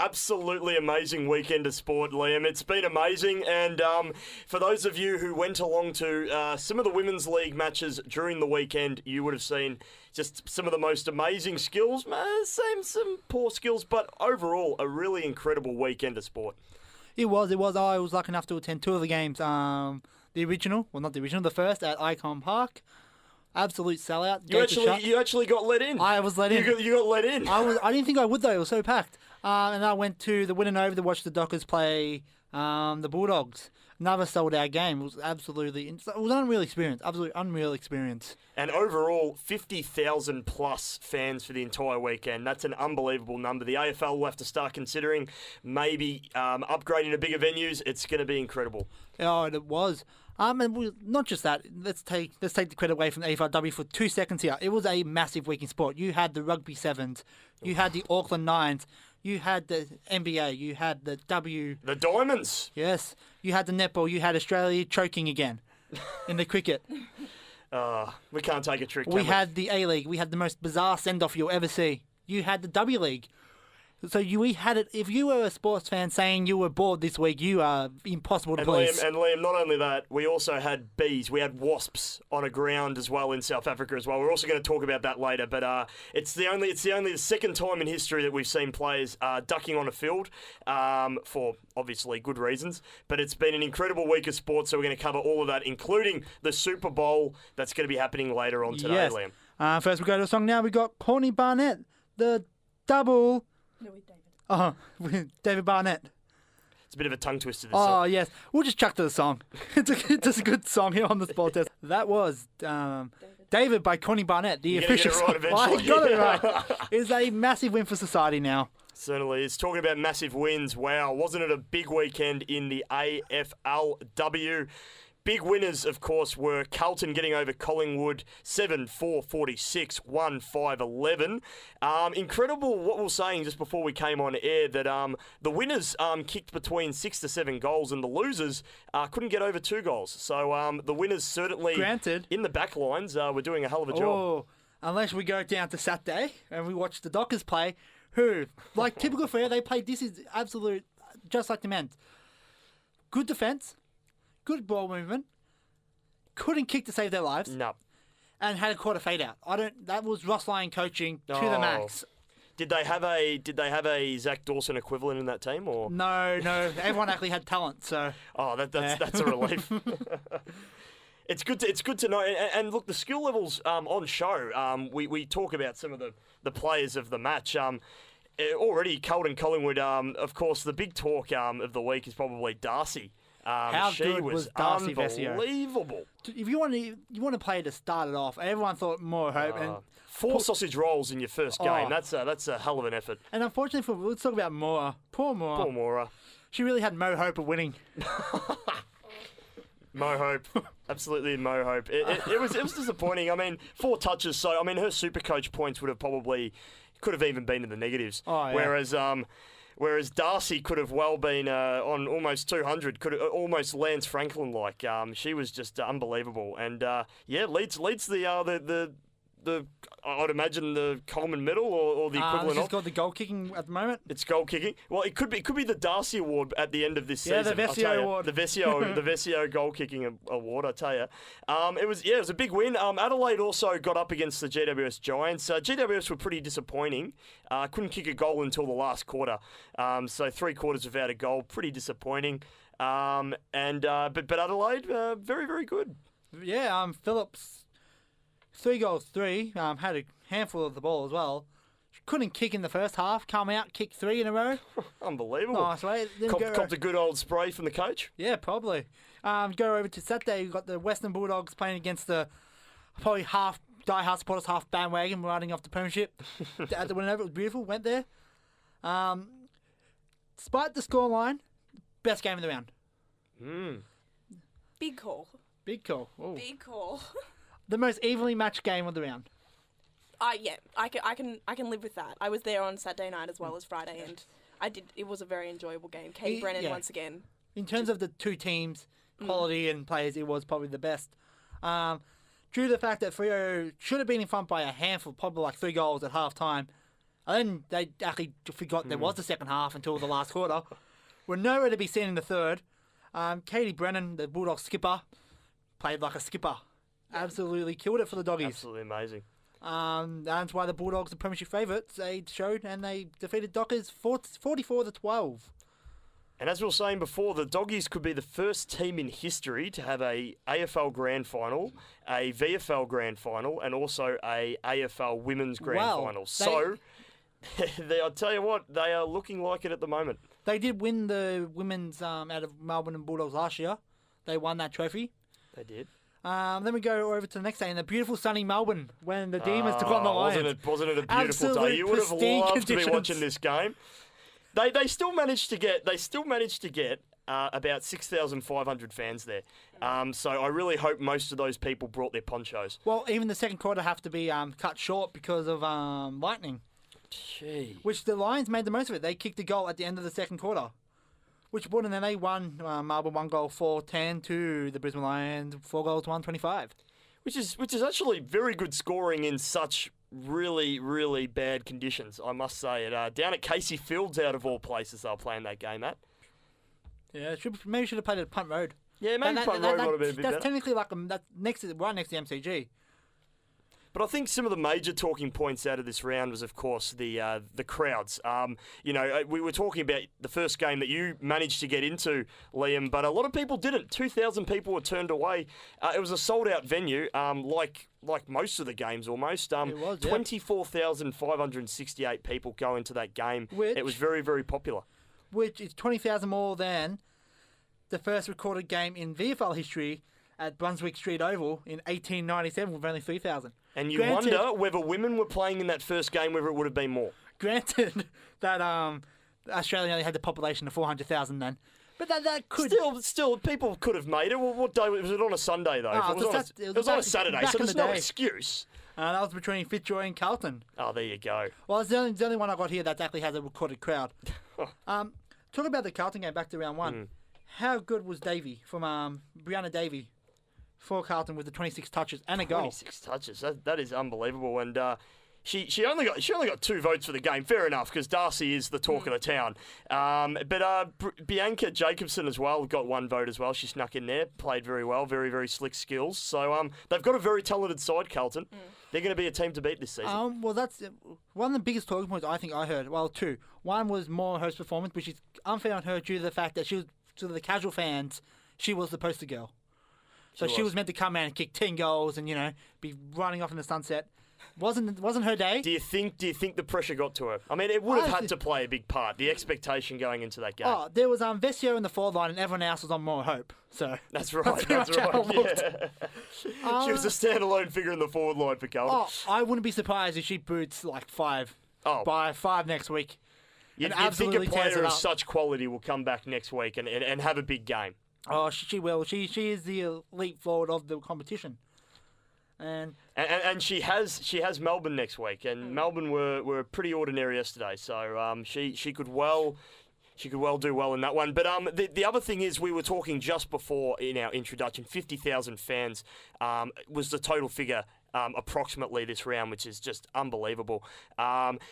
absolutely amazing weekend of sport, Liam. It's been amazing, and for those of you who went along to some of the Women's League matches during the weekend, you would have seen just some of the most amazing skills, some poor skills, but overall a really incredible weekend of sport. It was. I was lucky enough to attend two of the games. The first at Icon Park. Absolute sellout. You actually got let in. I was let in. You got let in. I didn't think I would though. It was so packed. And I went to the Winning Over to watch the Dockers play the Bulldogs. Another sold out game. It was it was an unreal experience. Absolutely unreal experience. And overall, 50,000 plus fans for the entire weekend. That's an unbelievable number. The AFL will have to start considering maybe upgrading to bigger venues. It's going to be incredible. Oh, it was. And not just that. Let's take the credit away from the AFLW for 2 seconds here. It was a massive week in sport. You had the Rugby Sevens, you had the Auckland Nines, you had the NBA, you had the The Diamonds. Yes, you had the netball. You had Australia choking again in the cricket. We can't take a trick. We had the A-League. We had the most bizarre send-off you'll ever see. You had the W League. So we had it. If you were a sports fan saying you were bored this week, you are impossible to please. Liam, not only that, we also had bees. We had wasps on a ground as well in South Africa as well. We're also going to talk about that later. But it's the second time in history that we've seen players ducking on a field for obviously good reasons. But it's been an incredible week of sports. So we're going to cover all of that, including the Super Bowl that's going to be happening later on today, yes. Liam. First, we go to a song now. We got Corny Barnett, the double. No, with David. David Barnett. It's a bit of a tongue twister. This Oh, song. yes. We'll just chuck to the song. It's a good song here on the Sport Test. That was David by Connie Barnett, the official song. I got it right. It's a massive win for society now. Certainly is. Talking about massive wins, wow, wasn't it a big weekend in the AFLW? Big winners, of course, were Carlton getting over Collingwood 7-4-46, 1-5-11. Incredible what we were saying just before we came on air that the winners kicked between 6 to 7 goals and the losers couldn't get over 2 goals. So the winners certainly, granted, in the back lines, were doing a hell of a job. Oh, unless we go down to Saturday and we watch the Dockers play, who, like typical Freo, they played, this is absolute, just like the men. Good defence. Good ball movement. Couldn't kick to save their lives. No. And had a quarter fade out. That was Ross Lyon coaching to the max. Did they have a Zach Dawson equivalent in that team or? No. Everyone actually had talent, so. Oh, that's a relief. It's good to know. And look, the skill levels on show. We talk about some of the players of the match. Already, Carlton Collingwood. Of course, the big talk of the week is probably Darcy. How good was Darcy Vesio? Unbelievable. If you want to play to start it off, everyone thought more hope. And 4 sausage rolls in your first game. That's a hell of an effort. And unfortunately, let's talk about Moore. Poor Moore. Poor Moore. She really had no hope of winning. Mo Hope. Absolutely Mo Hope. It was disappointing. I mean, 4 touches. So, I mean, her Supercoach points could have even been in the negatives. Oh, yeah. Whereas Darcy could have well been on almost 200, could have almost Lance Franklin-like. She was just unbelievable. And, leads the I'd imagine the Coleman Medal or the equivalent she's got the goal kicking at the moment. It's goal kicking. Well, it could be the Darcy Award at the end of this season. Yeah, the Vesio Award. The Vesio goal kicking award, I tell you. It was a big win. Adelaide also got up against the GWS Giants. GWS were pretty disappointing. Couldn't kick a goal until the last quarter. So 3 quarters without a goal, pretty disappointing. But Adelaide, very, very good. Yeah, Phillips. 3 goals, 3. Had a handful of the ball as well. Couldn't kick in the first half. Come out, kick 3 in a row. Unbelievable. Nice, right? Copped a good old spray from the coach. Yeah, probably. Go over to Saturday. You've got the Western Bulldogs playing against the probably half die-hard supporters, half bandwagon, riding off the premiership. Whenever it was beautiful, went there. Despite the scoreline, best game of the round. Big call. Big call. Ooh. Big call. The most evenly matched game of the round. Yeah, I can live with that. I was there on Saturday night as well as Friday, and it was a very enjoyable game. Katie Brennan once again. In terms of the two teams, quality and players, it was probably the best. Due to the fact that Freo should have been in front by a handful, probably like 3 goals at half time, And then they actually forgot there was the second half until the last quarter. We're nowhere to be seen in the third. Katie Brennan, the Bulldogs skipper, played like a skipper. Absolutely killed it for the Doggies. Absolutely amazing. That's why the Bulldogs are premiership favourites. They showed and they defeated Dockers 44-12. And as we were saying before, the Doggies could be the first team in history to have a AFL Grand Final, a VFL Grand Final, and also a AFL Women's Grand Final. So, I'll tell you what, they are looking like it at the moment. They did win the women's out of Melbourne and Bulldogs last year. They won that trophy. They did. Then we go over to the next day in the beautiful sunny Melbourne when the Demons took on the Lions. Wasn't it a beautiful Absolute day? You would have loved to be conditions. watching this game. They still managed to get about 6,500 fans there. So I really hope most of those people brought their ponchos. Well, even the second quarter have to be cut short because of lightning. Gee. Which the Lions made the most of it. They kicked a goal at the end of the second quarter. Which brought in, then they won. Melbourne 1 goal 4-10 to the Brisbane Lions 4 goals 125. Which is actually very good scoring in such really, really bad conditions, I must say. Down at Casey Fields, out of all places, they were playing that game at. Yeah, maybe should have played at Punt Road. Yeah, maybe Punt Road would have been a bit better. That's technically like that's right next to the MCG. But I think some of the major talking points out of this round was, of course, the crowds. We were talking about the first game that you managed to get into, Liam, but a lot of people didn't. 2,000 people were turned away. It was a sold-out venue, like most of the games almost. It was, 24,568 people go into that game. It was very, very popular. Which is 20,000 more than the first recorded game in VFL history at Brunswick Street Oval in 1897 with only 3,000. And you wonder whether women were playing in that first game, whether it would have been more. Granted that Australia only had the population of 400,000 then. But that could... Still, people could have made it. Well, what day was it? On a Sunday, though. It was on a Saturday, so there's no excuse. That was between Fitzroy and Carlton. Oh, there you go. Well, it's the only one I got here that actually has a recorded crowd. Talk about the Carlton game back to round one. How good was Davey from Brianna Davey for Carlton with the 26 touches and a goal? 26 touches. That is unbelievable. And she only got 2 votes for the game. Fair enough, because Darcy is the talk of the town. But Bianca Jacobson as well got 1 vote as well. She snuck in there, played very well, very, very slick skills. So they've got a very talented side, Carlton. They're going to be a team to beat this season. Well, that's one of the biggest talking points I think I heard. Well, 2. One was more her performance, which is unfair on her due to the fact that she was, to the casual fans, she was the poster girl. So she was meant to come out and kick 10 goals and, be running off in the sunset. Wasn't her day. Do you think the pressure got to her? I mean, it would have had to play a big part, the expectation going into that game. Oh, there was Vesio in the forward line and everyone else was on more hope. So That's right. Yeah. She was a standalone figure in the forward line for Carlton. I wouldn't be surprised if she boots like 5 by 5 next week. You'd think a player of such quality will come back next week and have a big game. Oh, she will. She is the elite forward of the competition. And she has Melbourne next week, and Melbourne were pretty ordinary yesterday, so she could well do well in that one. But the other thing is, we were talking just before in our introduction, 50,000 fans was the total figure. Approximately this round, which is just unbelievable.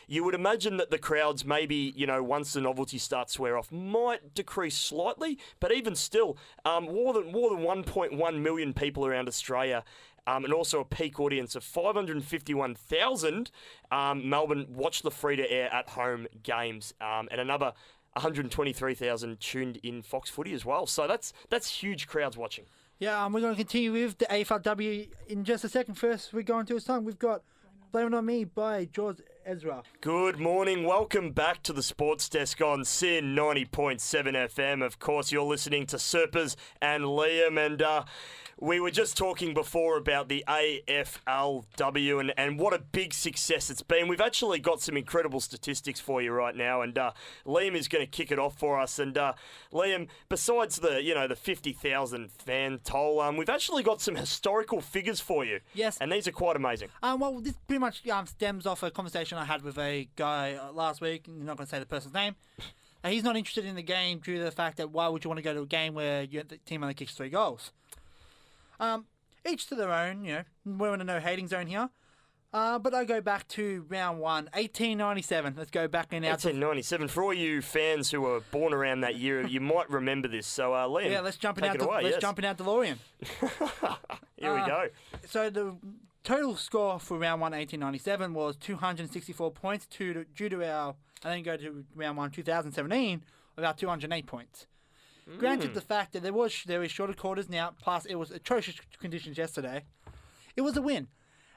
You would imagine that the crowds maybe, once the novelty starts to wear off, might decrease slightly, but even still, more than 1.1 million people around Australia, and also a peak audience of 551,000. Melbourne watched the free-to-air at-home games, and another 123,000 tuned in Fox Footy as well. So that's huge crowds watching. Yeah, we're going to continue with the AFLW in just a second. First, we're going to a song. We've got Blame It On Me by George Ezra. Good morning. Welcome back to the Sports Desk on SYN 90.7 FM. Of course, you're listening to Serpers and Liam, and we were just talking before about the AFLW and what a big success it's been. We've actually got some incredible statistics for you right now, and Liam is going to kick it off for us. And Liam, besides the 50,000 fan toll, we've actually got some historical figures for you. Yes, and these are quite amazing. Well, this pretty much stems off a conversation I had with a guy last week. I'm not going to say the person's name. He's not interested in the game due to the fact that why would you want to go to a game where the team only kicks 3 goals? Each to their own, we're in a no hating zone here. But I go back to round 1, 1897. Let's go back in. 1897. For all you fans who were born around that year, you might remember this. So, Liam, yeah, let's jump in take out. it away, yes. Jump in out DeLorean. Here we go. So the total score for round 1, 1897 was 264 points due to our, and then go to round 1, 2017, about 208 points. Granted, the fact that there was shorter quarters now, plus it was atrocious conditions yesterday, it was a win.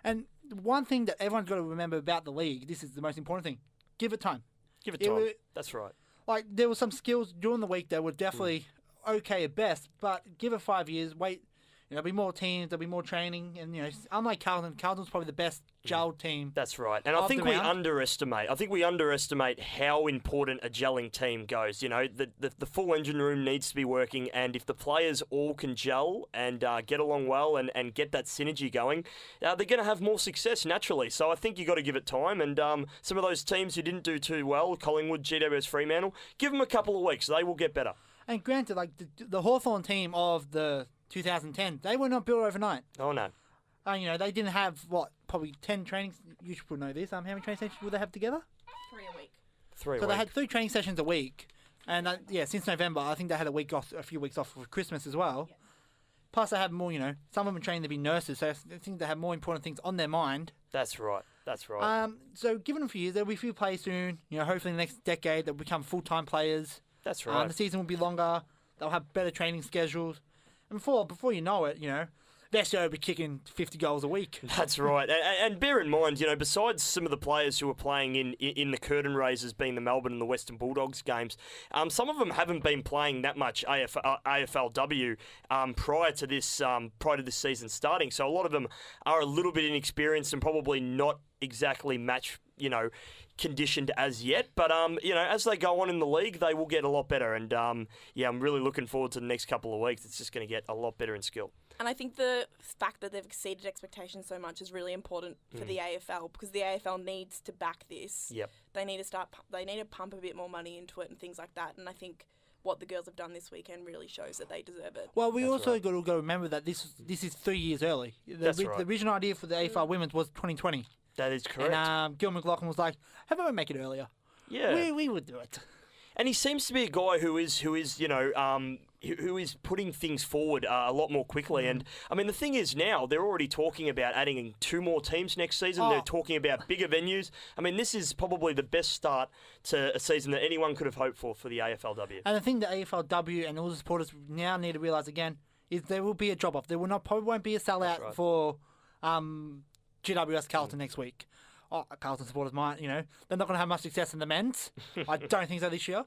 And one thing that everyone's got to remember about the league, this is the most important thing, give it time. Give it time. That's right. Like, there were some skills during the week that were definitely okay at best, but give it 5 years, wait. There'll be more teams, there'll be more training, and unlike Carlton's probably the best gelled team. That's right, and I think we underestimate. How important a gelling team goes. The full engine room needs to be working, and if the players all can gel and get along well and get that synergy going, they're going to have more success naturally. So I think you got to give it time. And some of those teams who didn't do too well, Collingwood, GWS, Fremantle, give them a couple of weeks. They will get better. And granted, like the Hawthorn team of the 2010, they were not built overnight. Oh, no. They didn't have, probably 10 trainings. You should know this. How many training sessions would they have together? 3 a week. So they had 3 training sessions a week. And, since November, I think they had a few weeks off for Christmas as well. Yeah. Plus, they have more, some of them are trained to be nurses, so I think they have more important things on their mind. That's right. So, given them a few years, there'll be a few players soon. Hopefully in the next decade, they'll become full-time players. That's right. The season will be longer. They'll have better training schedules. And before you know it, Vesco will be kicking 50 goals a week. That's right. And bear in mind, besides some of the players who are playing in the curtain raisers, being the Melbourne and the Western Bulldogs games, some of them haven't been playing that much AFLW prior to this season starting. So a lot of them are a little bit inexperienced and probably not exactly match, conditioned as yet. But, as they go on in the league, they will get a lot better. And, I'm really looking forward to the next couple of weeks. It's just going to get a lot better in skill. And I think the fact that they've exceeded expectations so much is really important for the AFL, because the AFL needs to back this. Yep. They need to pump a bit more money into it and things like that. And I think what the girls have done this weekend really shows that they deserve it. Well, we got to remember that this is 3 years early. The original idea for the AFL Women's was 2020. That is correct. And Gil McLaughlin was like, "How about we make it earlier?" Yeah, we would do it. And he seems to be a guy who is putting things forward a lot more quickly. And I mean, the thing is now they're already talking about adding 2 more teams next season. They're talking about bigger venues. I mean, this is probably the best start to a season that anyone could have hoped for the AFLW. And the thing that AFLW and all the supporters now need to realise again is there will be a drop off. There probably won't be a sellout for GWS Carlton next week. Carlton supporters might, they're not going to have much success in the men's. I don't think so this year.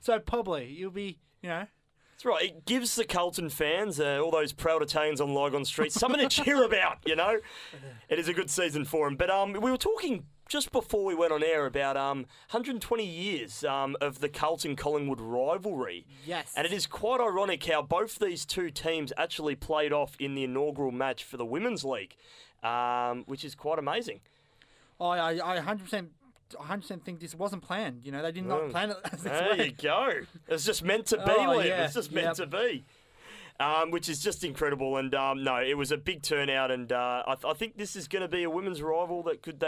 So probably you'll be, That's right. It gives the Carlton fans, all those proud Italians on Lygon Street, something to cheer about, It is a good season for them. But we were talking just before we went on air about 120 years of the Carlton-Collingwood rivalry. Yes. And it is quite ironic how both these two teams actually played off in the inaugural match for the Women's League, which is quite amazing. I 100% think this wasn't planned. They did not plan it as this There you go. It was just meant to be, Liam. Yeah. It's just meant to be. Which is just incredible. And no, it was a big turnout. And I think this is going to be a women's rival that could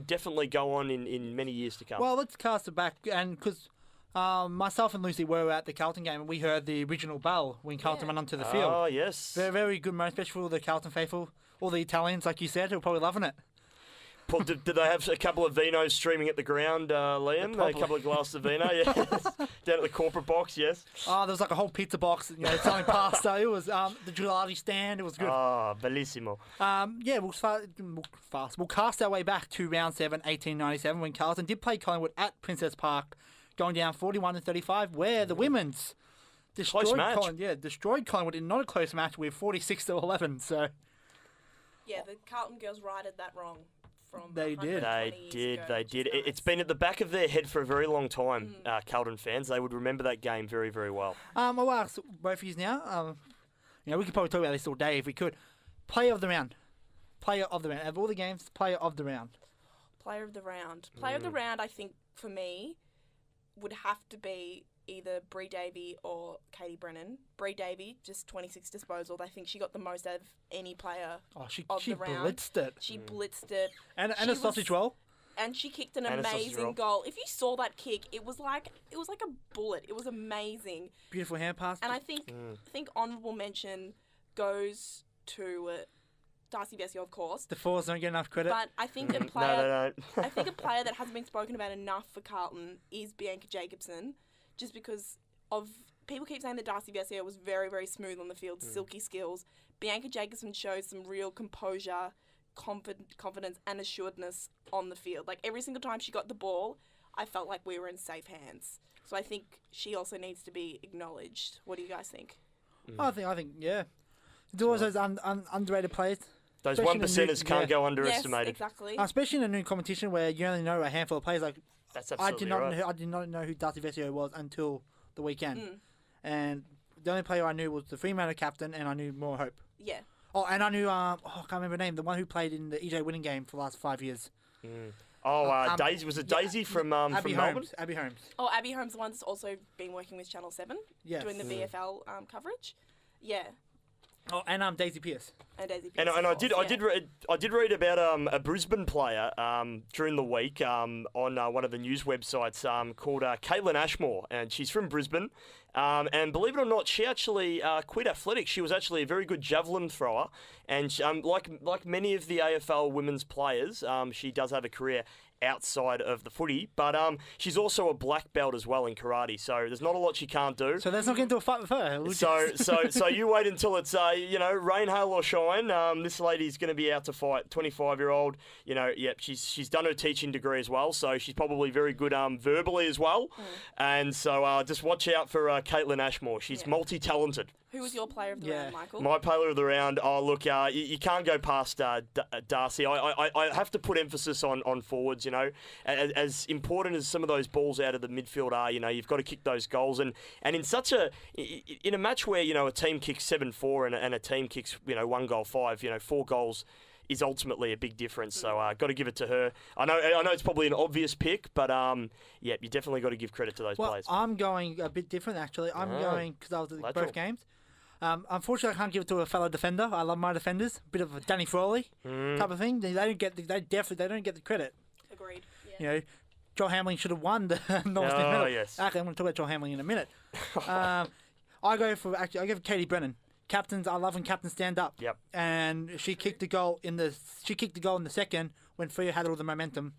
definitely go on in many years to come. Well, let's cast it back. And because myself and Lucy were at the Carlton game and we heard the original bell when Carlton went onto the field. Oh, yes. Very, very good moment, especially for the Carlton faithful. All the Italians, like you said, who are probably loving it. Did they have a couple of vinos streaming at the ground, Liam? A couple of glasses of vino, yes. Down at the corporate box, yes. Oh, there was like a whole pizza box, selling pasta. It was the gelati stand. It was good. Oh, bellissimo. We'll cast our way back to round 7, 1897, when Carlton did play Collingwood at Princess Park, going down 41-35, where the women's destroyed Collingwood in not a close match with 46-11. So. Yeah, the Carlton girls righted that wrong. They did. It's been at the back of their head for a very long time, Carlton fans. They would remember that game very, very well. I'll ask both of you now. We could probably talk about this all day if we could. Player of the round. Of all the games, player of the round. Player of the round. Player of the round, I think, for me, would have to be either Bree Davey or Katie Brennan. Bree Davey, just 26 disposals. I think she got the most out of any player She the round. blitzed it. She blitzed it. And a sausage roll. And she kicked an amazing goal. If you saw that kick, it was like a bullet. It was amazing. Beautiful hand pass. And I think honourable mention goes to Darcy Vesio, of course. The fours don't get enough credit. But I think a player No. I think a player that hasn't been spoken about enough for Carlton is Bianca Jacobson, just because of people keep saying that Darcy Vesio was very, very smooth on the field, silky skills. Bianca Jacobson shows some real composure, confidence and assuredness on the field. Like every single time she got the ball, I felt like we were in safe hands. So I think she also needs to be acknowledged. What do you guys think? I think, yeah. There's always those underrated players. Those 1%ers can't go underestimated. Yes, exactly. Especially in a new competition where you only know a handful of players. Like That's absolutely right. I did not know who Darcy Vesio was until the weekend. And the only player I knew was the Fremantle captain, and I knew More Hope. Yeah. Oh, and I knew, I can't remember her name, the one who played in the EJ winning game for the last 5 years. Daisy, was it Daisy from Abby Melbourne? Holmes. Abby Holmes. Oh, Abby Holmes, the one that's also been working with Channel 7, doing the VFL coverage. Yeah. Oh, and Daisy Pearce. And Daisy Pearce. And I did read about a Brisbane player during the week on one of the news websites called Caitlin Ashmore, and she's from Brisbane. And believe it or not, she actually quit athletics. She was actually a very good javelin thrower, and she, like many of the AFL women's players, she does have a career outside of the footy, but she's also a black belt as well in karate. So there's not a lot she can't do. So let's not get into a fight with her. So you wait until it's rain, hail or shine. This lady's going to be out to fight. 25-year-old. She's done her teaching degree as well, so she's probably very good verbally as well. And so just watch out for Caitlin Ashmore. She's multi-talented. Who was your player of the round, Michael? My player of the round, look, you can't go past Darcy. I have to put emphasis on forwards, As important as some of those balls out of the midfield are, you've got to kick those goals. And in a match where, a team kicks 7-4 and a team kicks, 1-5, 4 goals is ultimately a big difference. So got to give it to her. I know it's probably an obvious pick, but you definitely got to give credit to those players. I'm going a bit different, actually. I'm going, because I was at both games. Unfortunately, I can't give it to a fellow defender. I love my defenders. Bit of a Danny Frawley type of thing. They don't get the credit. Agreed. Yeah. Joel Hamling should have won the North medal. Yes. Okay, I'm going to talk about Joel Hamling in a minute. I go for Katie Brennan. Captains, I love when captains stand up. Yep. And she kicked the goal in the second when Freo had all the momentum,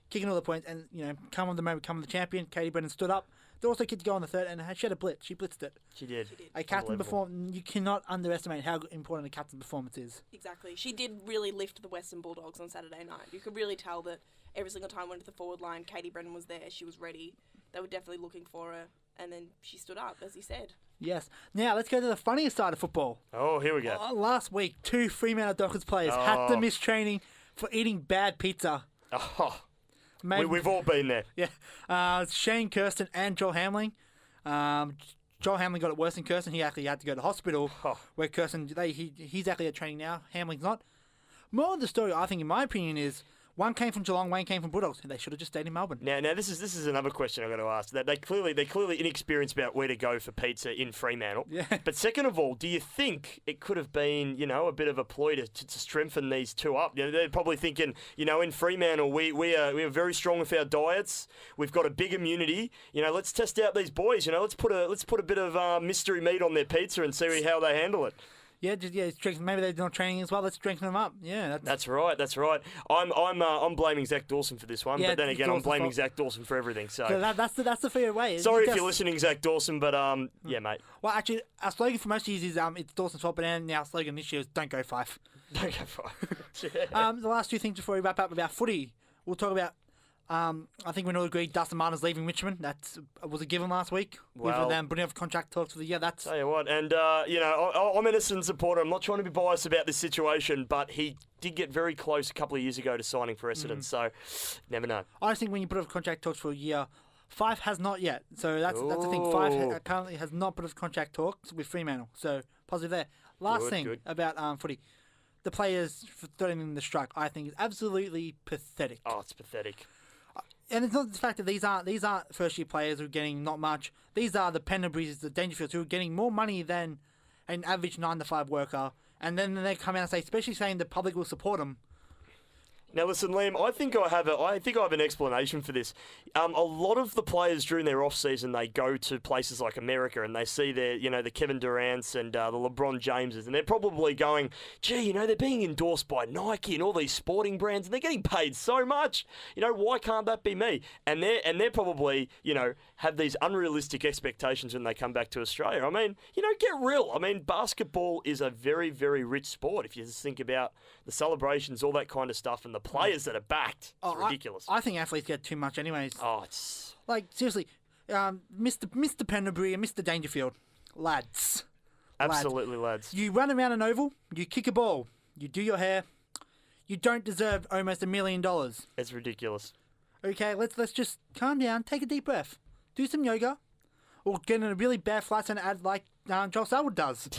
kicking all the points, and come on the champion. Katie Brennan stood up. They also kicked the goal in the third, and she had a blitz. She blitzed it. She did. A captain performance. You cannot underestimate how important a captain's performance is. Exactly. She did really lift the Western Bulldogs on Saturday night. You could really tell that every single time went to the forward line, Katie Brennan was there. She was ready. They were definitely looking for her, and then she stood up, as you said. Yes. Now, let's go to the funniest side of football. Oh, here we go. Last week, 2 Fremantle Dockers players had to miss training for eating bad pizza. Oh, we've all been there. Yeah. Shane Kirsten and Joel Hamling. Joel Hamling got it worse than Kirsten. He actually had to go to hospital, where Kirsten, he's actually at training now. Hamling's not. More of the story, I think, in my opinion, is one came from Geelong, one came from Bulldogs. They should have just stayed in Melbourne. Now this is another question I've got to ask. That they're clearly inexperienced about where to go for pizza in Fremantle. Yeah. But second of all, do you think it could have been a bit of a ploy to strengthen these two up? They're probably thinking in Fremantle we are very strong with our diets. We've got a big immunity. Let's test out these boys. Let's put a bit of mystery meat on their pizza and see how they handle it. Yeah, strengthen. Maybe they're not training as well. Let's strengthen them up. Yeah, that's right. I'm blaming Zach Dawson for this one, but then again, I'm blaming Zach Dawson for everything. So that's the fair way. Sorry if you're listening, Zach Dawson, but yeah, mate. Well, actually, our slogan for most years is it's Dawson's fault, but our slogan this year is don't go five. Don't go five. The last two things before we wrap up about footy, we'll talk about. I think we all agree Dustin Martin's leaving Richmond. That was a given last week. Well, with them putting off contract talks for the year. Tell you what, and I'm an Essendon supporter. I'm not trying to be biased about this situation, but he did get very close a couple of years ago to signing for Essendon. So, never know. I just think when you put off contract talks for a year, Fife has not yet. So that's the thing. Fife currently has not put off contract talks with Fremantle. So positive there. Last thing about footy. The players for threatening the strike, I think, is absolutely pathetic. Oh, it's pathetic. and it's not the fact that these aren't first year players who are getting not much. These are the Pendleburys, the Dangerfields, who are getting more money than an average 9-to-5 worker. And then they come out and say, especially saying the public will support them. Now listen, Liam, I think I have an explanation for this. A lot of the players during their off season, they go to places like America and they see the Kevin Durant's and the LeBron Jameses, and they're probably going, gee, they're being endorsed by Nike and all these sporting brands, and they're getting paid so much. Why can't that be me? And they're probably, have these unrealistic expectations when they come back to Australia. I mean, get real. I mean, basketball is a very, very rich sport. If you just think about the celebrations, all that kind of stuff, and the players that are backed. It's ridiculous. I think athletes get too much anyways. Oh, it's... Like, seriously, Mr. Pendlebury and Mr. Dangerfield, lads. Absolutely, lads. You run around an oval, you kick a ball, you do your hair, you don't deserve almost $1 million. It's ridiculous. Okay, let's just calm down, take a deep breath, do some yoga, or get in a really bad flat and add like Joel Selwood does.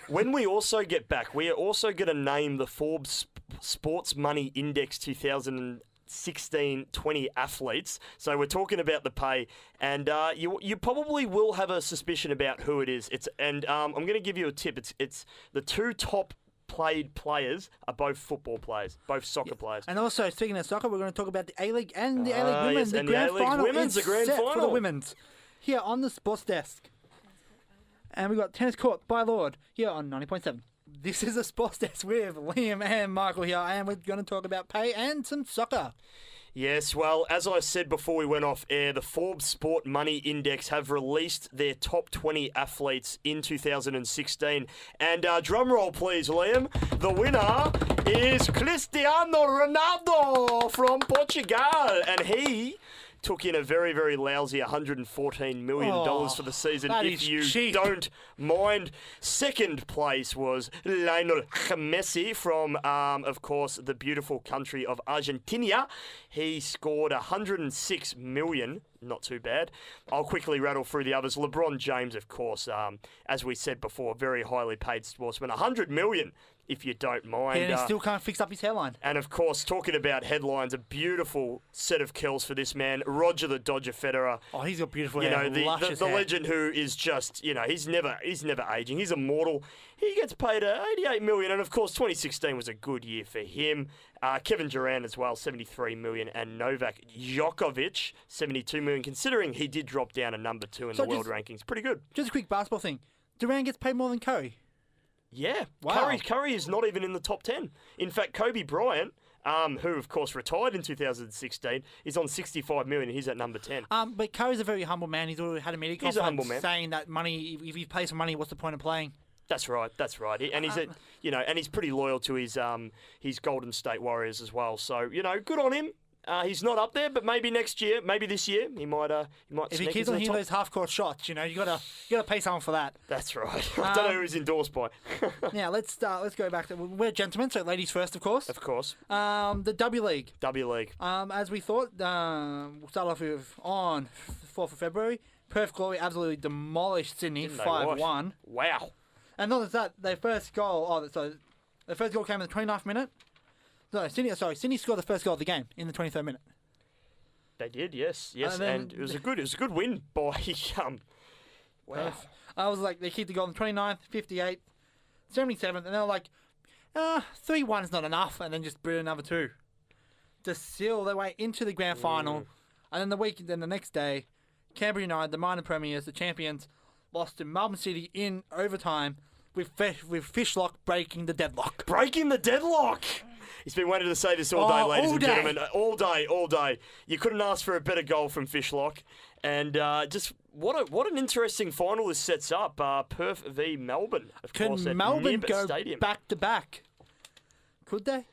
When we also get back, we are also going to name the Forbes Sports Money Index 2016-20 athletes. So we're talking about the pay, and you probably will have a suspicion about who it is. I'm going to give you a tip. It's the two top played players are both football players, both soccer players. And also, speaking of soccer, we're going to talk about the A-League and the A-League Women. Yes, the grand final is the grand set final for the women's here on the sports desk. And we've got Tennis Court by Lord here on 90.7. This is a sports desk with Liam and Michael here, and we're going to talk about pay and some soccer. Yes, well, as I said before we went off air, the Forbes Sport Money Index have released their top 20 athletes in 2016. And drum roll, please, Liam. The winner is Cristiano Ronaldo from Portugal. And he took in a very, very lousy $114 million for the season, if you cheap. don't mind. Second place was Lionel Messi from, of course, the beautiful country of Argentina. He scored $106 million. Not too bad. I'll quickly rattle through the others. LeBron James, of course, as we said before, very highly paid sportsman. $100 million, if you don't mind. And he still can't fix up his hairline. And, of course, talking about headlines, a beautiful set of kills for this man, Roger the Dodger Federer. Oh, he's got beautiful hair. The legend who is just, he's never aging. He's immortal. He gets paid $88 million, and, of course, 2016 was a good year for him. Kevin Durant as well, $73 million, and Novak Djokovic, $72 million, considering he did drop down to number 2 in the world rankings. Pretty good. Just a quick basketball thing. Durant gets paid more than Curry. Yeah. Wow. Curry is not even in the top 10. In fact, Kobe Bryant, who, of course, retired in 2016, is on $65 million, and he's at number 10. But Curry's a very humble man. He's already had a media conference saying that money, if you pay some money, what's the point of playing? That's right. And he's and he's pretty loyal to his Golden State Warriors as well. So good on him. He's not up there, but maybe next year, maybe this year, he might. If he keeps on hitting those half-court shots, you gotta pay someone for that. That's right. I don't know who he's endorsed by. Now let's go back to we're gentlemen, so ladies first, of course. Of course. The W League. As we thought, we'll start off with on 4th of February. Perth Glory absolutely demolished Sydney 5-1. Wow. And not just that, their first goal. The first goal came in the 29th minute. No, Sydney scored the first goal of the game in the 23rd minute. They did, yes, and it was a good win by wow. I was like, they kicked the goal in the 29th, 58th, 77th, and they were like, 3-1 is not enough, and then just blew another 2 to seal their way into the grand final. And then the next day, Canberra United, the minor premiers, the champions, lost to Melbourne City in overtime with Fishlock breaking the deadlock. Breaking the deadlock! He's been waiting to say this all day, ladies and gentlemen. All day. You couldn't ask for a better goal from Fishlock. And just what an interesting final this sets up. Perth v Melbourne, of course, at Melbourne Nib go Stadium. back to back? Could they?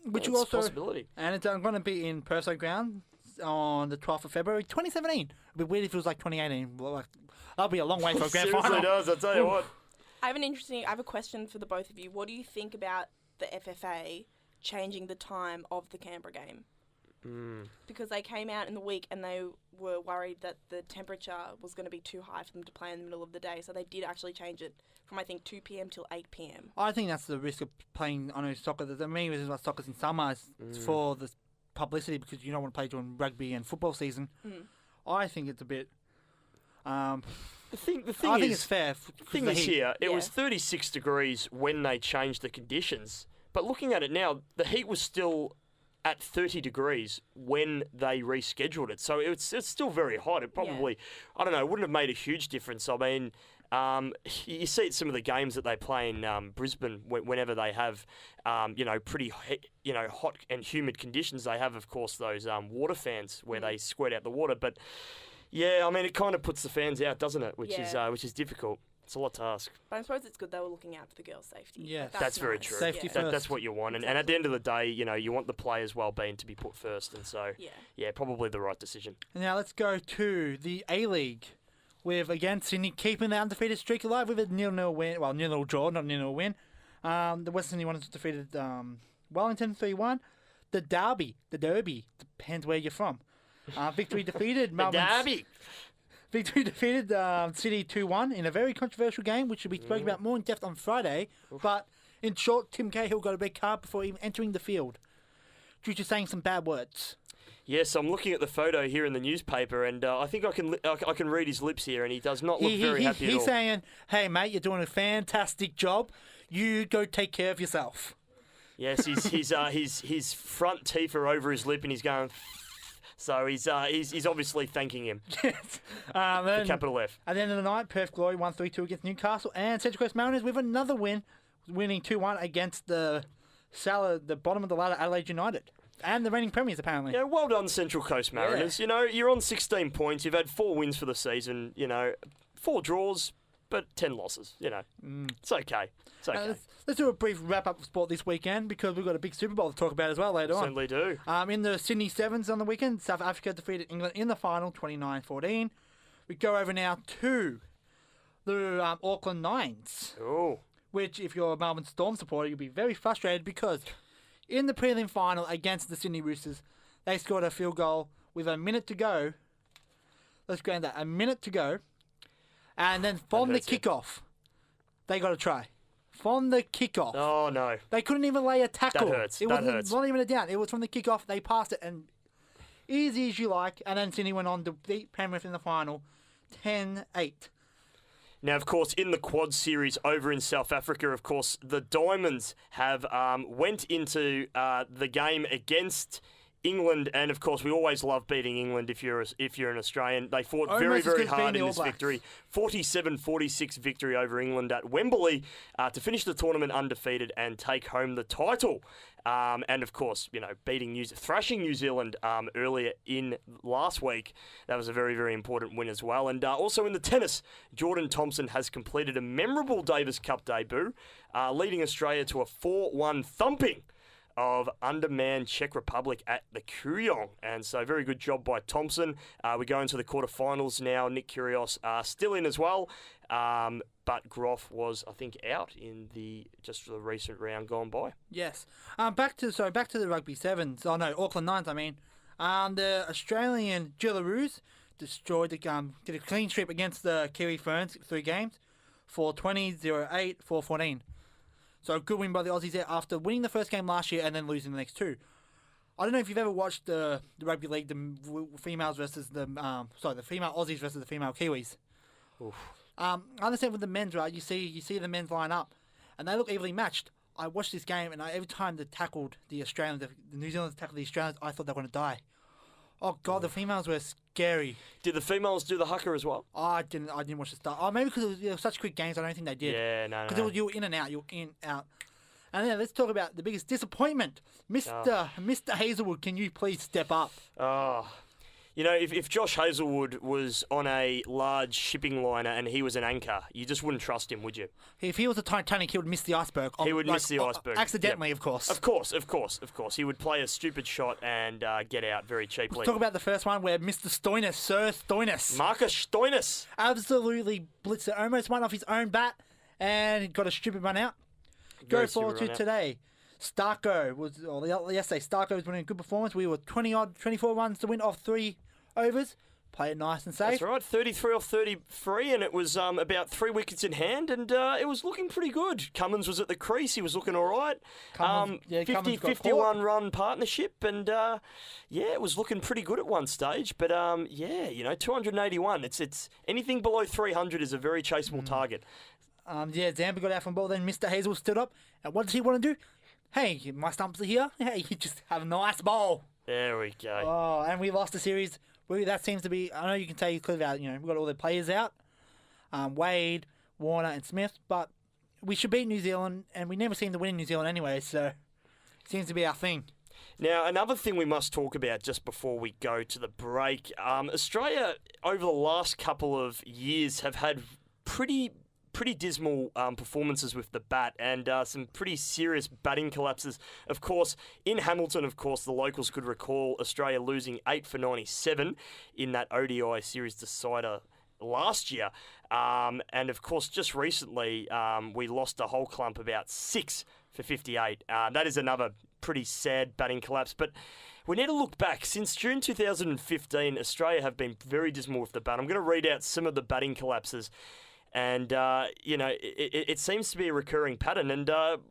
Which It's also a possibility. And it's going to be in Perth ground on the 12th of February, 2017. It'd be weird if it was like 2018. Well, that'll be a long way for a grand final. Seriously does, I'll tell you what. I have a question for the both of you. What do you think about the FFA changing the time of the Canberra game? Because they came out in the week and they were worried that the temperature was going to be too high for them to play in the middle of the day, so they did actually change it from, I think, 2 p.m. till 8 p.m. I think that's the risk of playing soccer. The main reason why soccer's in summer is for the publicity because you don't want to play during rugby and football season. I think it's a bit. The thing I think is, it's fair. The thing is here, it Yeah. was 36 degrees when they changed the conditions. But looking at it now, the heat was still at 30 degrees when they rescheduled it. So it's still very hot. It probably, I don't know, it wouldn't have made a huge difference. I mean, you see it some of the games that they play in Brisbane whenever they have, pretty, hot and humid conditions. They have, of course, those water fans where they squirt out the water. But, yeah, I mean, it kind of puts the fans out, doesn't it? Which is difficult. It's a lot to ask. But I suppose it's good they were looking out for the girls' safety. Yeah. Like, That's very nice. true. Safety yeah. first. That's what you want. And at the end of the day, you want the players' well-being to be put first. And so, Yeah. probably the right decision. And now let's go to the A-League with, again, Sydney keeping the undefeated streak alive with a 0-0 win. Well, 0-0 draw, not 0-0 win. The Western Sydney Wanderers defeated Wellington 3-1. The Derby, depends where you're from. Victory defeated Melbourne. Derby! Victory defeated City 2-1 in a very controversial game, which will be spoken about more in depth on Friday. But in short, Tim Cahill got a red card before even entering the field due to saying some bad words. Yes, I'm looking at the photo here in the newspaper, and I think I can read his lips here, and he does not look very happy at all. He's saying, "Hey mate, you're doing a fantastic job. You go take care of yourself." Yes, his front teeth are over his lip, and he's going. So he's obviously thanking him. Yes. For capital F. At the end of the night, Perth Glory won 3-2 against Newcastle, and Central Coast Mariners with another win, winning 2-1 against the bottom of the ladder Adelaide United. And the reigning premiers, apparently. Yeah, well done, Central Coast Mariners. Yeah. You're on 16 points. You've had 4 wins for the season. 4 draws, but 10 losses. It's okay. It's okay. Let's do a brief wrap-up of sport this weekend because we've got a big Super Bowl to talk about as well later on. Certainly do. In the Sydney Sevens on the weekend, South Africa defeated England in the final, 29-14. We go over now to the Auckland Nines, Oh. which, if you're a Melbourne Storm supporter, you'll be very frustrated because in the prelim final against the Sydney Roosters, they scored a field goal with a minute to go. Let's go into that. A minute to go. And then from the hurts you. kickoff, they got a try. From the kickoff. Oh, no. They couldn't even lay a tackle. That hurts. It That wasn't hurts. not even a down. It was from the kickoff. They passed it and easy as you like. And then Sydney went on to beat Penrith in the final 10-8. Now, of course, in the Quad Series over in South Africa, of course, the Diamonds have went into the game against England, and of course, we always love beating England if you're an Australian. They fought Almost very, as very good as being hard the in All this Blacks. victory. 47-46 victory over England at Wembley to finish the tournament undefeated and take home the title. And of course, thrashing New Zealand earlier in last week. That was a very, very important win as well. And also in the tennis, Jordan Thompson has completed a memorable Davis Cup debut, leading Australia to a 4-1 thumping of undermanned Czech Republic at the Kyrgyz. And so very good job by Thompson. We go into the quarterfinals now. Nick Kyrgios still in as well. But Groff was, I think, out in the recent round gone by. Yes. Back to the rugby sevens. Oh no, Auckland Nines. I mean, the Australian Gillaroos did a clean sweep against the Kiwi Ferns 3 games, 4-20, 0-8, 4-14. So a good win by the Aussies there after winning the first game last year and then losing the next 2. I don't know if you've ever watched the rugby league, the females versus the female Aussies versus the female Kiwis. Oof. I understand with the men's, right? You see the men's line up, and they look evenly matched. I watched this game, and every time they tackled the Australians, the New Zealanders tackled the Australians, I thought they were going to die. Oh God, the females were scary. Did the females do the hooker as well? Oh, I didn't watch the start. Oh, maybe because it was such quick games. I don't think they did. Yeah, no. Because you were in and out. And then let's talk about the biggest disappointment, Mr. Hazelwood. Can you please step up? Oh. If Josh Hazelwood was on a large shipping liner and he was an anchor, you just wouldn't trust him, would you? If he was a Titanic, he would miss the iceberg. He would miss the iceberg. Accidentally, Yep. of course. Of course. He would play a stupid shot and get out very cheaply. Let's talk about the first one where Mr. Stoinis, Sir Stoinis, Marcus Stoinis. absolutely blitzed it, almost went off his own bat and got a stupid run out. Go forward to today. Starko yesterday, Starko was winning a good performance. We were 24 runs to win off 3 overs. play it nice and safe. That's right, 33 off 33, and it was about 3 wickets in hand, and it was looking pretty good. Cummins was at the crease, he was looking all right. Cummins got 51 run partnership, and it was looking pretty good at one stage. But 281. It's anything below 300 is a very chaseable target. Zampa got out from ball, then Mr. Hazel stood up. And what does he want to do? Hey, my stumps are here. Hey, you just have a nice ball. There we go. Oh, and we lost the series. That seems to be, I know you can say because of we've got all the players out. Wade, Warner and Smith, but we should beat New Zealand, and we never seem to win in New Zealand anyway, so it seems to be our thing. Now, another thing we must talk about just before we go to the break, Australia over the last couple of years have had pretty dismal performances with the bat and some pretty serious batting collapses. Of course, in Hamilton, the locals could recall Australia losing 8 for 97 in that ODI series decider last year. And of course, just recently, we lost a whole clump about 6 for 58. That is another pretty sad batting collapse. But we need to look back. Since June 2015, Australia have been very dismal with the bat. I'm going to read out some of the batting collapses. And, it seems to be a recurring pattern, and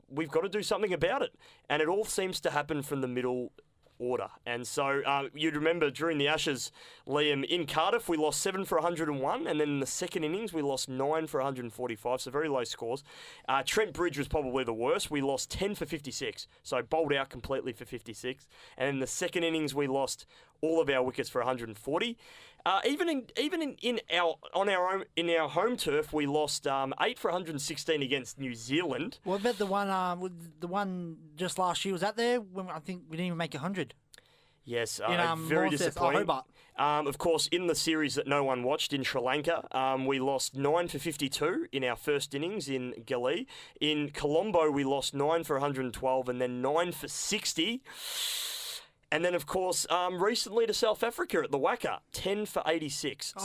we've got to do something about it. And it all seems to happen from the middle order. And so you'd remember during the Ashes, Liam, in Cardiff, we lost 7 for 101, and then in the second innings, we lost 9 for 145, so very low scores. Trent Bridge was probably the worst. We lost 10 for 56, so bowled out completely for 56. And in the second innings, we lost all of our wickets for 140. Even in our home turf, we lost 8 for 116 against New Zealand. What about the one just last year? Was that there when I think we didn't even make 100? Yes, in, very disappointing. Hobart. Of course, in the series that no one watched in Sri Lanka, we lost 9 for 52 in our first innings in Gili. In Colombo, we lost 9 for 112 and then 9 for 60. And then, of course, recently to South Africa at the Wacker, 10 for 86.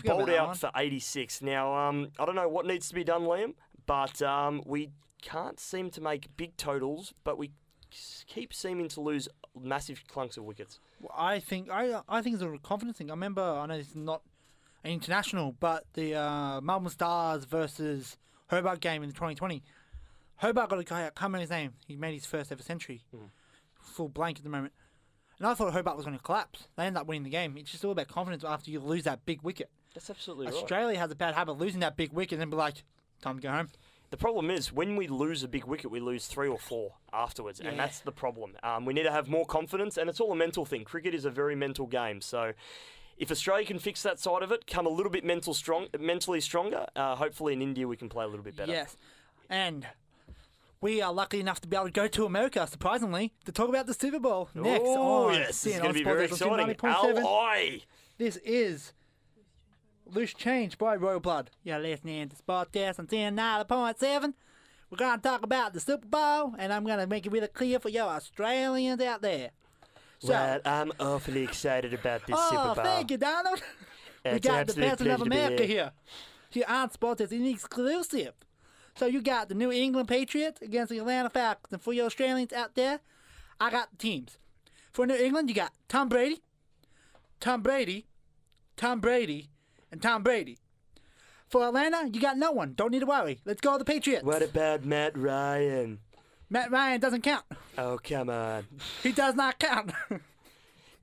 Bowled out for 86. Now, I don't know what needs to be done, Liam, but we can't seem to make big totals, but we keep seeming to lose massive clunks of wickets. Well, I think it's a confidence thing. I know this is not an international, but the Melbourne Stars versus Hobart game in 2020. Hobart got a guy, I can't remember his name. He made his first ever century. Full blank at the moment. And I thought Hobart was going to collapse. They ended up winning the game. It's just all about confidence after you lose that big wicket. That's absolutely right. Australia has a bad habit of losing that big wicket and then be like, time to go home. The problem is, when we lose a big wicket, we lose 3 or 4 afterwards, and that's the problem. We need to have more confidence, and it's all a mental thing. Cricket is a very mental game, so if Australia can fix that side of it, come a little bit mentally stronger, hopefully in India we can play a little bit better. Yes, and we are lucky enough to be able to go to America, surprisingly, to talk about the Super Bowl next. Oh, yes, this is going to be very exciting. LI! This is Loose Change by Royal Blood. You're listening to Sportcast on 10.7. We're going to talk about the Super Bowl, and I'm going to make it really clear for you Australians out there. So, well, I'm awfully excited about this Super Bowl. Oh, thank you, Donald. We got the President of America here on Sportcast in exclusive. So you got the New England Patriots against the Atlanta Falcons. And for your Australians out there, I got the teams. For New England, you got Tom Brady, and Tom Brady. For Atlanta, you got no one. Don't need to worry. Let's go with the Patriots. What about Matt Ryan? Matt Ryan doesn't count. Oh, come on. He does not count.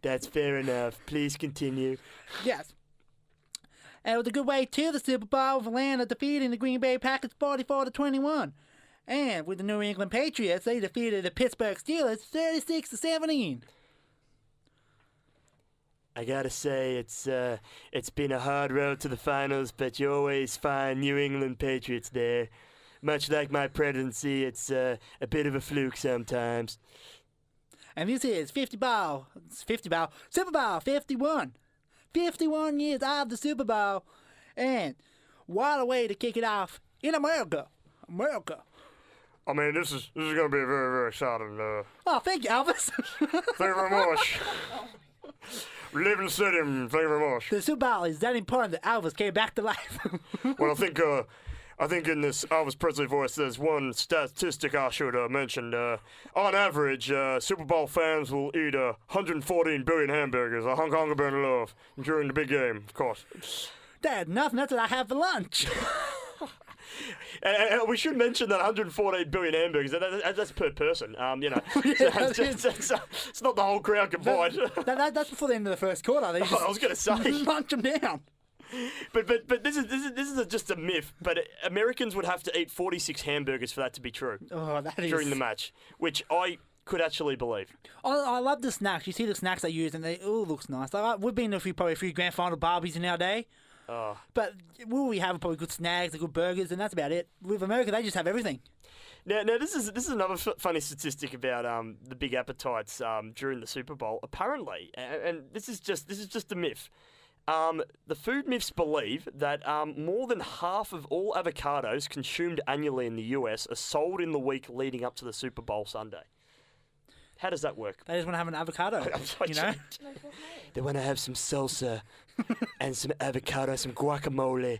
That's fair enough. Please continue. Yes. And it was a good way to the Super Bowl with Atlanta defeating the Green Bay Packers 44-21. And with the New England Patriots, they defeated the Pittsburgh Steelers 36-17. I gotta say, it's been a hard road to the finals, but you always find New England Patriots there. Much like my presidency, it's a bit of a fluke sometimes. And this is Super Bowl 51. 51 years of the Super Bowl, and what a way to kick it off in America. I mean, this is going to be very, very exciting. Oh, thank you, Elvis. Thank you very much. Live in the stadium. Thank you very much. The Super Bowl is that important that Elvis came back to life. Well, I think I think in this Elvis Presley voice, there's one statistic I should mention. On average, Super Bowl fans will eat 114 billion hamburgers, a Hong Kong burn of love, during the big game, of course. Dad, nothing. That's what I have for lunch. And we should mention that 114 billion hamburgers, that's per person. It's not the whole crowd combined. That's before the end of the first quarter. They just I was going to say. munch them down. But this is just a myth. But Americans would have to eat 46 hamburgers for that to be true during the match, which I could actually believe. I love the snacks. You see the snacks they use, and they all looks nice. Like, we've been to probably a few grand final barbies in our day. But will we have probably good snacks, good burgers, and that's about it. With America, they just have everything. Now this is another funny statistic about the big appetites during the Super Bowl. Apparently, and this is just a myth. The food myths believe that more than half of all avocados consumed annually in the US are sold in the week leading up to the Super Bowl Sunday. How does that work? They just want to have an avocado, you know? They want to have some salsa and some avocado, some guacamole.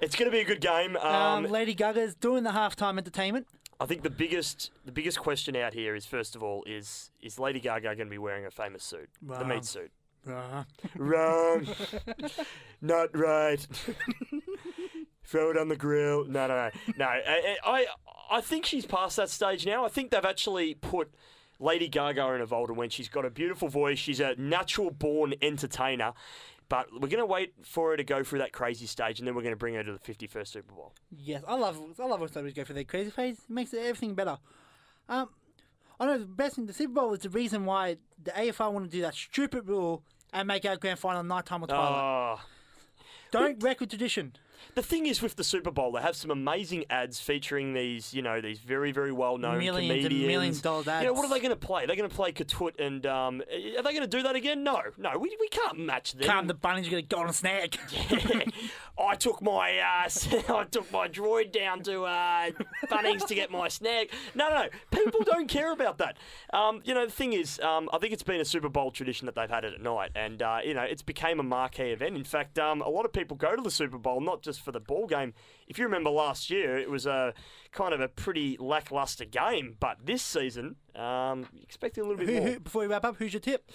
It's going to be a good game. Lady Gaga's doing the halftime entertainment. I think the biggest question out here is, first of all, is Lady Gaga going to be wearing a famous suit, the meat suit? Wrong. Not right. Throw it on the grill. No. I think she's past that stage now. I think they've actually put Lady Gaga in a vault when she's got a beautiful voice. She's a natural-born entertainer. But we're going to wait for her to go through that crazy stage, and then we're going to bring her to the 51st Super Bowl. Yes, I love when celebrities go through their crazy phase. It makes everything better. I know the best thing, the Super Bowl is the reason why the AFL want to do that stupid rule and make our grand final nighttime or twilight. Don't wreck with tradition. The thing is, with the Super Bowl, they have some amazing ads featuring these very, very well-known comedians. And millions of dollars ads. What are they going to play? They're going to play Katut and... are they going to do that again? No, we can't match them. Calm the bunnies are going to go on a snag. Yeah. I took my droid down to Bunnings to get my snag. No. People don't care about that. The thing is, I think it's been a Super Bowl tradition that they've had it at night, and it's became a marquee event. In fact, a lot of people go to the Super Bowl not just for the ball game. If you remember last year, it was a kind of a pretty lackluster game, but this season, expecting a little bit more. Before we wrap up, who's your tip?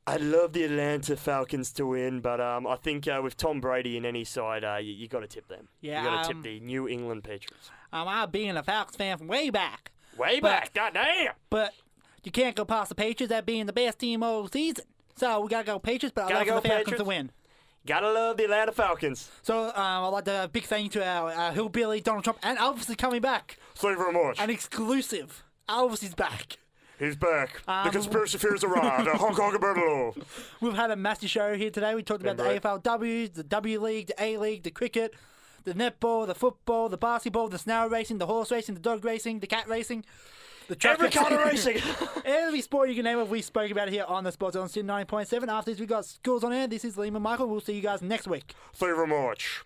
I'd love the Atlanta Falcons to win, but I think with Tom Brady in any side, you got to tip them. Yeah, you got to tip the New England Patriots. I've been a Falcons fan from way back. Goddamn! But you can't go past the Patriots at being the best team all season. So we got to go Patriots, but I love the Falcons to win. Gotta love the Atlanta Falcons. So I'd like to big thank you to our hillbilly Donald Trump, and Elvis is coming back. Thank you very much. An exclusive. Elvis is back. He's back. The conspiracy theories arrived. Hong Kong and We've had a massive show here today. We talked about the AFLW, the W League, the A League, the cricket, the netball, the football, the basketball, the snail racing, the horse racing, the dog racing, the cat racing. Every kind of racing. Every sport you can name of, we spoke about it here on the Sports on Sin 9.7. After this, we got Schools on Air. This is Liam and Michael. We'll see you guys next week. Thank you very much.